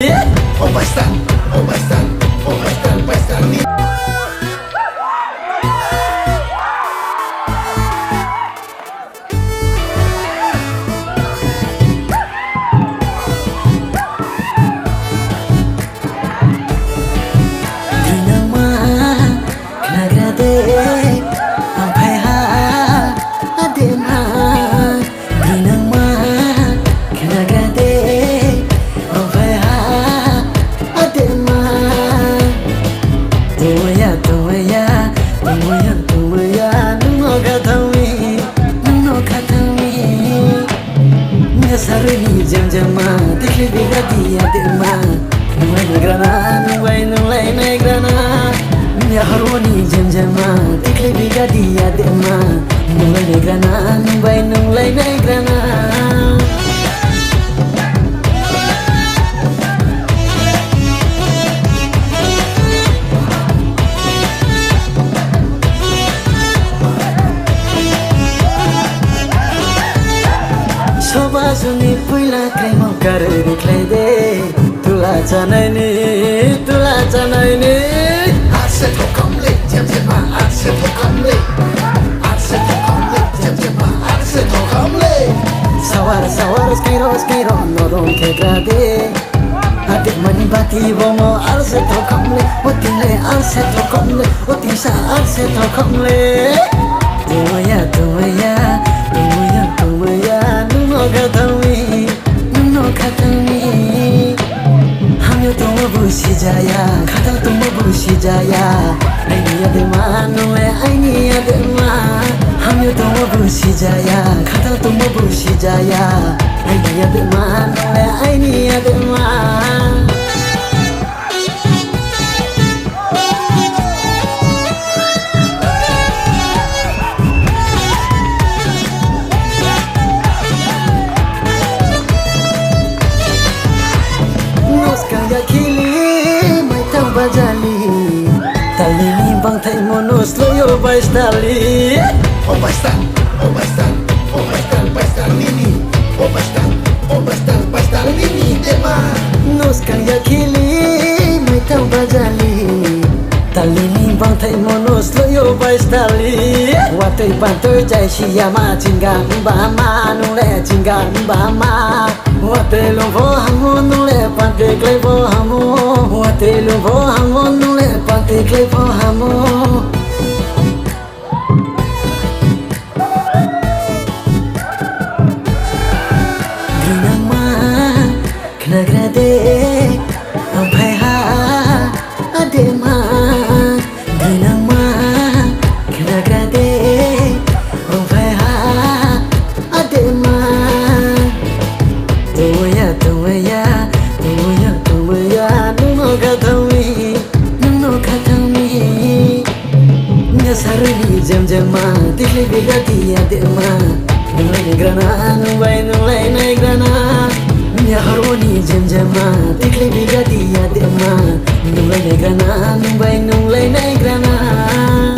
Oh bastard, oh bastard, oh bastard, bastard. Sarini jam jama tikli biga dia dema nungai negrana nungai negrana ya haroni jam jama tikli biga dia dema nungai negrana Sobasuni puila kremo kare diklede tula chanai ni Arse to komle jam jama arse to komle arse to komle sawar skairo norong ke grade adik mani bati bomo arse to komle otile arse to komle otisa arse to komle tuya no katawi hamyo to busi jaya khata to busi jaya aini adema no aini adema hamyo to busi jaya khata to busi jaya aini adema no aini adema Bajali talini bang thai monos loyo baistali Oh bastard, oh bastard, oh bastard, bastard nini Oh bastard, oh bastard, bastard nini dema nos kan yakili mai tau bajali talini bang thai monos loyo baistali watai pantoy jai shiyama chingang ba ma nu le chingang ba ma watai lo vo hamu nu le pante klei vo hamu watai lo vo hamu nu le pante klei vo hamu Ginama knagrade ampai ha adema Ginama knagrade ampai ha adema Tuya nuno katawi Sarini jam jama tikli biga dia dema nungai negrana ya haroni jam jama tikli biga dia dema nungai negrana